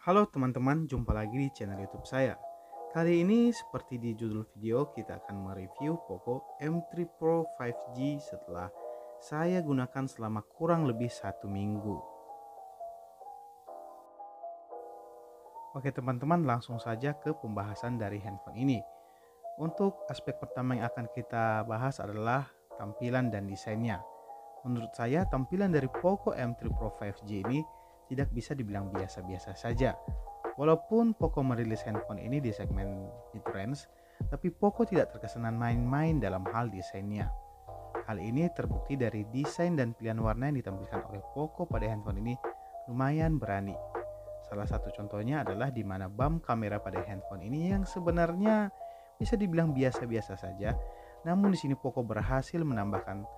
Halo teman-teman, jumpa lagi di channel YouTube saya. Kali ini seperti di judul video, kita akan mereview Poco M3 Pro 5G setelah saya gunakan selama kurang lebih 1 minggu. Oke teman-teman, langsung saja ke pembahasan dari handphone ini. Untuk aspek pertama yang akan kita bahas adalah tampilan dan desainnya. Menurut saya tampilan dari Poco M3 Pro 5G ini tidak bisa dibilang biasa-biasa saja. Walaupun Poco merilis handphone ini di segmen mid-range, tapi Poco tidak terkesan main-main dalam hal desainnya. Hal ini terbukti dari desain dan pilihan warna yang ditampilkan oleh Poco pada handphone ini lumayan berani. Salah satu contohnya adalah di mana bump kamera pada handphone ini yang sebenarnya bisa dibilang biasa-biasa saja, namun di sini Poco berhasil menambahkan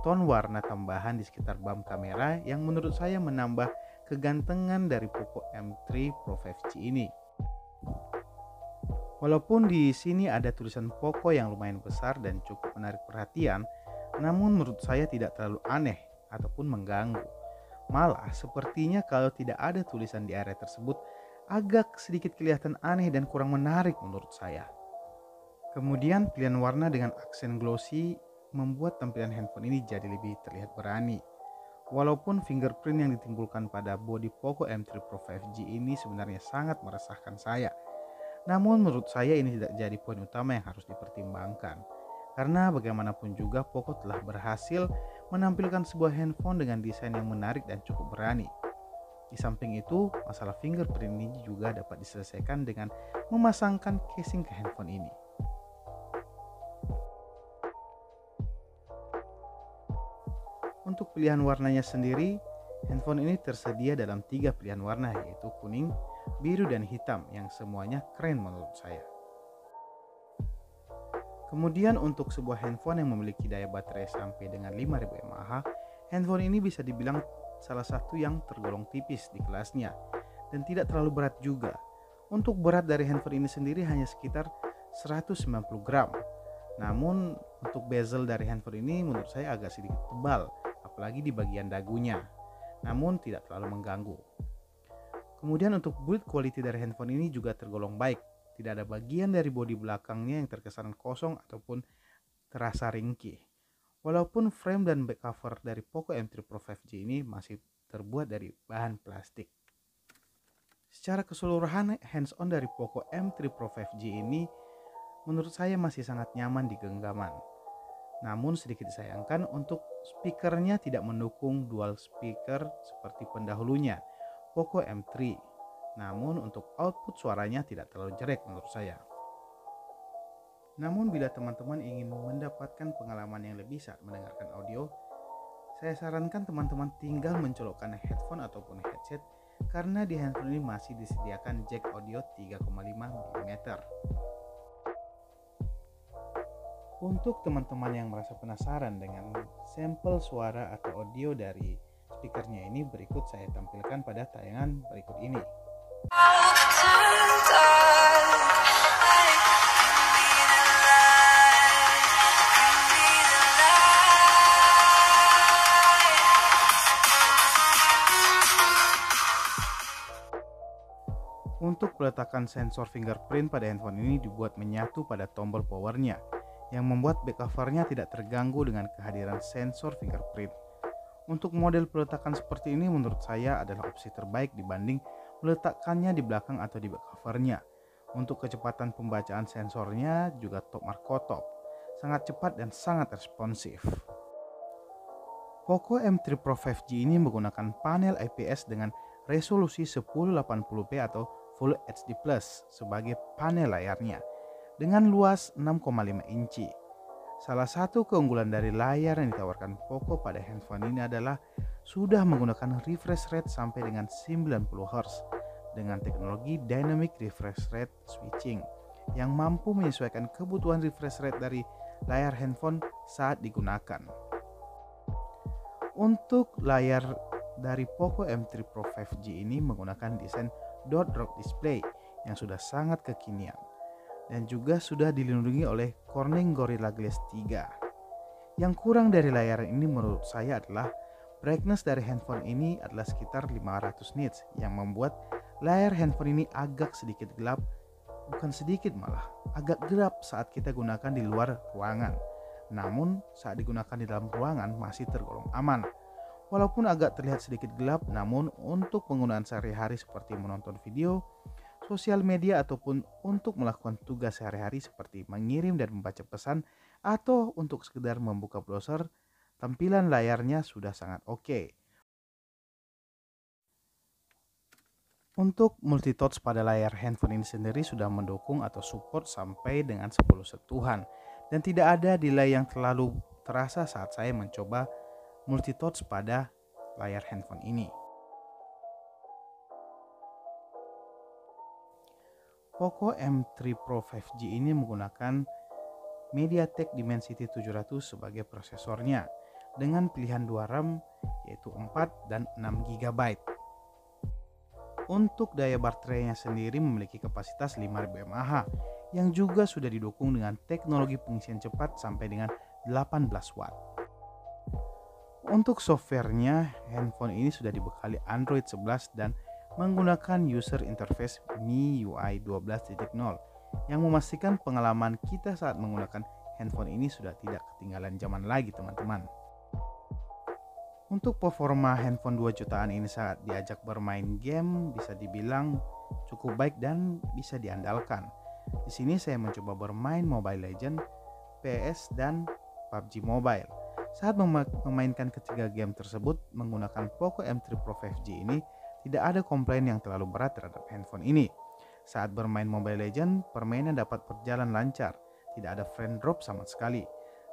tone warna tambahan di sekitar bump kamera yang menurut saya menambah kegantengan dari Poco M3 Pro 5G ini. Walaupun di sini ada tulisan Poco yang lumayan besar dan cukup menarik perhatian, namun menurut saya tidak terlalu aneh ataupun mengganggu. Malah sepertinya kalau tidak ada tulisan di area tersebut agak sedikit kelihatan aneh dan kurang menarik menurut saya. Kemudian pilihan warna dengan aksen glossy membuat tampilan handphone ini jadi lebih terlihat berani. Walaupun fingerprint yang ditimbulkan pada bodi Poco M3 Pro 5G ini sebenarnya sangat meresahkan saya. Namun menurut saya ini tidak jadi poin utama yang harus dipertimbangkan. Karena bagaimanapun juga Poco telah berhasil menampilkan sebuah handphone dengan desain yang menarik dan cukup berani. Di samping itu, masalah fingerprint ini juga dapat diselesaikan dengan memasangkan casing ke handphone ini. Untuk pilihan warnanya sendiri, handphone ini tersedia dalam 3 pilihan warna, yaitu kuning, biru, dan hitam, yang semuanya keren menurut saya. Kemudian untuk sebuah handphone yang memiliki daya baterai sampai dengan 5000 mAh, handphone ini bisa dibilang salah satu yang tergolong tipis di kelasnya dan tidak terlalu berat juga. Untuk berat dari handphone ini sendiri hanya sekitar 190 gram. Namun untuk bezel dari handphone ini menurut saya agak sedikit tebal, apalagi di bagian dagunya, namun tidak terlalu mengganggu. Kemudian untuk build quality dari handphone ini juga tergolong baik, tidak ada bagian dari bodi belakangnya yang terkesan kosong ataupun terasa ringkih. Walaupun frame dan back cover dari Poco M3 Pro 5G ini masih terbuat dari bahan plastik. Secara keseluruhan hands-on dari Poco M3 Pro 5G ini menurut saya masih sangat nyaman di genggaman. Namun sedikit disayangkan untuk speakernya tidak mendukung dual speaker seperti pendahulunya Poco M3. Namun untuk output suaranya tidak terlalu jelek menurut saya. Namun bila teman-teman ingin mendapatkan pengalaman yang lebih saat mendengarkan audio, saya sarankan teman-teman tinggal mencolokkan headphone ataupun headset karena di handphone ini masih disediakan jack audio 3,5 mm. Untuk teman-teman yang merasa penasaran dengan sampel suara atau audio dari speakernya ini, berikut saya tampilkan pada tayangan berikut ini. Untuk peletakan sensor fingerprint pada handphone ini dibuat menyatu pada tombol powernya, yang membuat back covernya tidak terganggu dengan kehadiran sensor fingerprint. Untuk model peletakan seperti ini menurut saya adalah opsi terbaik dibanding meletakkannya di belakang atau di back covernya. Untuk kecepatan pembacaan sensornya juga top marko top, sangat cepat dan sangat responsif. Poco M3 Pro 5G ini menggunakan panel IPS dengan resolusi 1080p atau Full HD Plus sebagai panel layarnya, dengan luas 6,5 inci. Salah satu keunggulan dari layar yang ditawarkan Poco pada handphone ini adalah sudah menggunakan refresh rate sampai dengan 90 Hz dengan teknologi Dynamic Refresh Rate Switching yang mampu menyesuaikan kebutuhan refresh rate dari layar handphone saat digunakan. Untuk layar dari Poco M3 Pro 5G ini menggunakan desain dot drop display yang sudah sangat kekinian dan juga sudah dilindungi oleh Corning Gorilla Glass 3. Yang kurang dari layar ini menurut saya adalah brightness dari handphone ini adalah sekitar 500 nits yang membuat layar handphone ini agak sedikit gelap, bukan sedikit malah, agak gelap saat kita gunakan di luar ruangan. Namun saat digunakan di dalam ruangan masih tergolong aman. Walaupun agak terlihat sedikit gelap, namun untuk penggunaan sehari-hari seperti menonton video, sosial media ataupun untuk melakukan tugas sehari-hari seperti mengirim dan membaca pesan atau untuk sekedar membuka browser, tampilan layarnya sudah sangat oke. Untuk multitouch pada layar handphone ini sendiri sudah mendukung atau support sampai dengan 10 sentuhan dan tidak ada delay yang terlalu terasa saat saya mencoba multitouch pada layar handphone ini. Poco M3 Pro 5G ini menggunakan MediaTek Dimensity 700 sebagai prosesornya dengan pilihan 2 RAM yaitu 4 dan 6 GB. Untuk daya baterainya sendiri memiliki kapasitas 5000 mAh yang juga sudah didukung dengan teknologi pengisian cepat sampai dengan 18 watt. Untuk softwarenya, handphone ini sudah dibekali Android 11 dan menggunakan user interface MIUI 12.0 yang memastikan pengalaman kita saat menggunakan handphone ini sudah tidak ketinggalan zaman lagi teman-teman. Untuk performa handphone 2 jutaan ini saat diajak bermain game bisa dibilang cukup baik dan bisa diandalkan. Di sini saya mencoba bermain Mobile Legends, PS dan PUBG Mobile. Saat memainkan ketiga game tersebut menggunakan Poco M3 Pro 5G ini tidak ada komplain yang terlalu berat terhadap handphone ini. Saat bermain Mobile Legends, permainan dapat berjalan lancar, tidak ada frame drop sama sekali.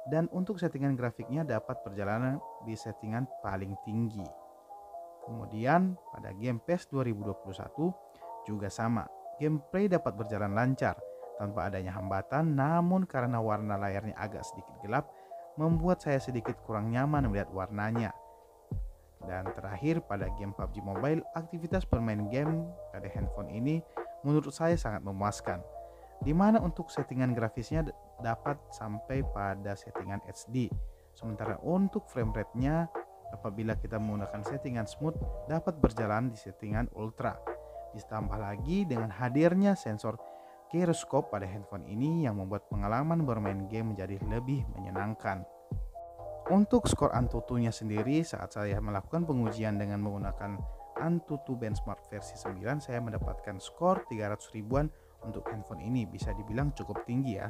Dan untuk settingan grafiknya dapat perjalanan di settingan paling tinggi. Kemudian pada game PES 2021 juga sama, gameplay dapat berjalan lancar tanpa adanya hambatan, namun karena warna layarnya agak sedikit gelap membuat saya sedikit kurang nyaman melihat warnanya. Dan terakhir pada game PUBG Mobile, aktivitas bermain game pada handphone ini menurut saya sangat memuaskan, di mana untuk settingan grafisnya dapat sampai pada settingan HD. Sementara untuk frame rate-nya apabila kita menggunakan settingan smooth dapat berjalan di settingan ultra. Ditambah lagi dengan hadirnya sensor gyroscope pada handphone ini yang membuat pengalaman bermain game menjadi lebih menyenangkan. Untuk skor Antutu-nya sendiri saat saya melakukan pengujian dengan menggunakan Antutu Benchmark versi 9, saya mendapatkan skor 300 ribuan untuk handphone ini, bisa dibilang cukup tinggi ya.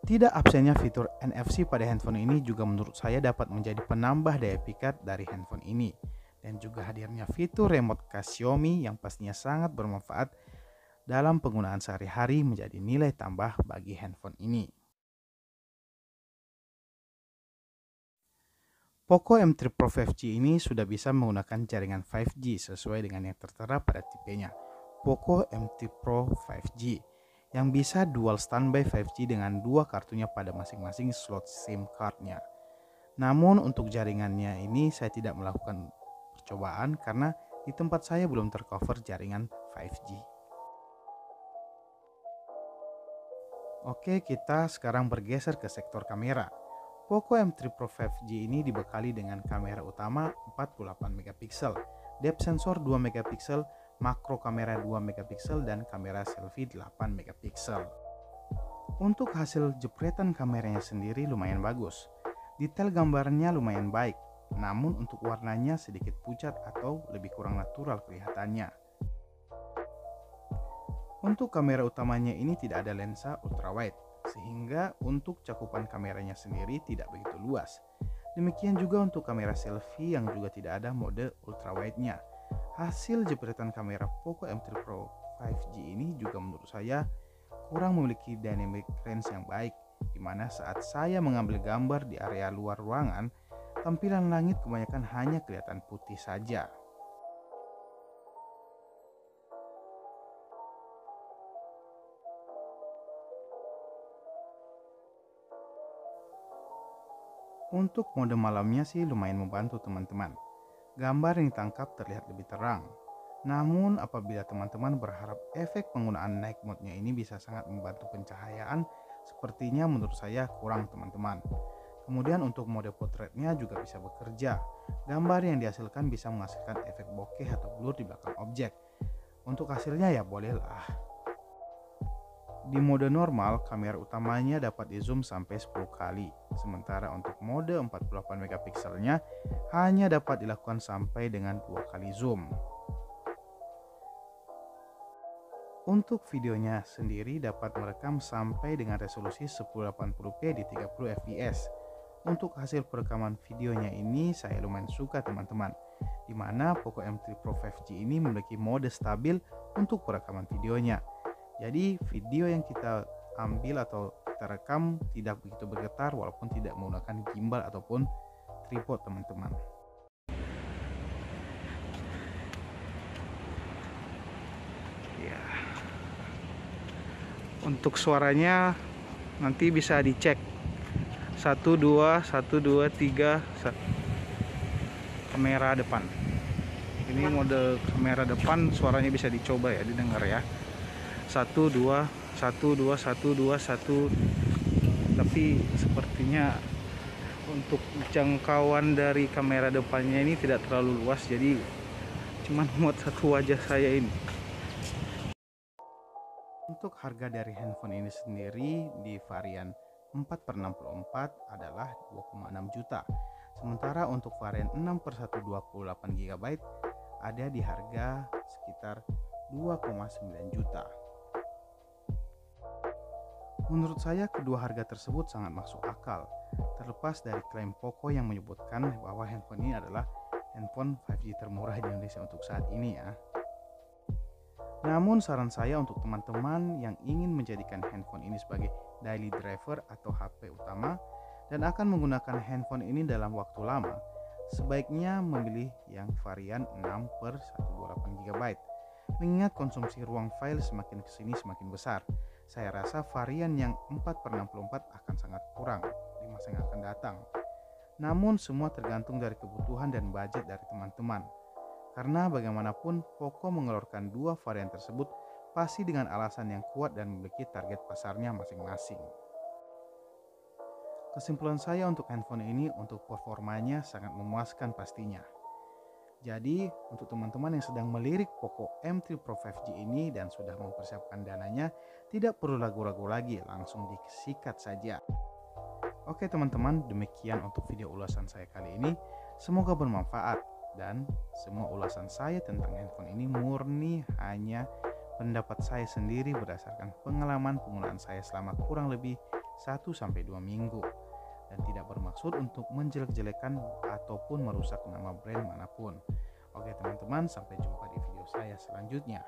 Tidak absennya fitur NFC pada handphone ini juga menurut saya dapat menjadi penambah daya pikat dari handphone ini. Dan juga hadirnya fitur remote khas Xiaomi yang pastinya sangat bermanfaat dalam penggunaan sehari-hari menjadi nilai tambah bagi handphone ini. Poco M3 Pro 5G ini sudah bisa menggunakan jaringan 5G sesuai dengan yang tertera pada tipenya, Poco M3 Pro 5G, yang bisa dual standby 5G dengan dua kartunya pada masing-masing slot SIM cardnya. Namun untuk jaringannya ini saya tidak melakukan percobaan karena di tempat saya belum tercover jaringan 5G. Oke, kita sekarang bergeser ke sektor kamera. Poco M3 Pro 5G ini dibekali dengan kamera utama 48 megapiksel, depth sensor 2 megapiksel, makro kamera 2 megapiksel dan kamera selfie 8 megapiksel. Untuk hasil jepretan kameranya sendiri lumayan bagus. Detail gambarnya lumayan baik, namun untuk warnanya sedikit pucat atau lebih kurang natural kelihatannya. Untuk kamera utamanya ini tidak ada lensa ultrawide, sehingga untuk cakupan kameranya sendiri tidak begitu luas. Demikian juga untuk kamera selfie yang juga tidak ada mode ultrawide-nya. Hasil jepretan kamera Poco M3 Pro 5G ini juga menurut saya kurang memiliki dynamic range yang baik, di mana saat saya mengambil gambar di area luar ruangan, tampilan langit kebanyakan hanya kelihatan putih saja. Untuk mode malamnya sih lumayan membantu teman-teman. Gambar yang ditangkap terlihat lebih terang. Namun apabila teman-teman berharap efek penggunaan night mode-nya ini bisa sangat membantu pencahayaan, sepertinya menurut saya kurang teman-teman. Kemudian untuk mode potretnya juga bisa bekerja. Gambar yang dihasilkan bisa menghasilkan efek bokeh atau blur di belakang objek. Untuk hasilnya ya bolehlah. Di mode normal, kamera utamanya dapat di zoom sampai 10 kali. Sementara untuk mode 48 megapikselnya hanya dapat dilakukan sampai dengan 2 kali zoom. Untuk videonya sendiri dapat merekam sampai dengan resolusi 1080p di 30 fps. Untuk hasil perekaman videonya ini saya lumayan suka teman-teman, di mana Poco M3 Pro 5G ini memiliki mode stabil untuk perekaman videonya. Jadi video yang kita ambil atau kita rekam tidak begitu bergetar walaupun tidak menggunakan gimbal ataupun tripod teman-teman. Ya. Untuk suaranya nanti bisa dicek 1 2 3 kamera depan. Ini mode kamera depan, suaranya bisa dicoba ya, didengar ya. 1 2 1 2 1 2 1. Tapi sepertinya untuk jangkauan dari kamera depannya ini tidak terlalu luas, jadi cuman muat satu wajah saya ini. Untuk harga dari handphone ini sendiri di varian 4/64 adalah 2,6 juta. Sementara untuk varian 6/128 GB ada di harga sekitar 2,9 juta. Menurut saya kedua harga tersebut sangat masuk akal, terlepas dari klaim Poco yang menyebutkan bahwa handphone ini adalah handphone 5G termurah di Indonesia untuk saat ini ya. Namun saran saya untuk teman-teman yang ingin menjadikan handphone ini sebagai daily driver atau HP utama dan akan menggunakan handphone ini dalam waktu lama, sebaiknya memilih yang varian 6/128 GB. Mengingat konsumsi ruang file semakin kesini semakin besar, saya rasa varian yang 4/64 akan sangat kurang di masa yang akan datang. Namun semua tergantung dari kebutuhan dan budget dari teman-teman. Karena bagaimanapun Poco mengeluarkan dua varian tersebut pasti dengan alasan yang kuat dan memiliki target pasarnya masing-masing. Kesimpulan saya untuk handphone ini untuk performanya sangat memuaskan pastinya. Jadi untuk teman-teman yang sedang melirik Poco M3 Pro 5G ini dan sudah mempersiapkan dananya, tidak perlu ragu-ragu lagi, langsung disikat saja. Oke teman-teman, demikian untuk video ulasan saya kali ini. Semoga bermanfaat. Dan semua ulasan saya tentang handphone ini murni hanya pendapat saya sendiri berdasarkan pengalaman penggunaan saya selama kurang lebih 1-2 minggu dan tidak bermaksud untuk menjelek-jelekan ataupun merusak nama brand manapun. Oke teman-teman, sampai jumpa di video saya selanjutnya.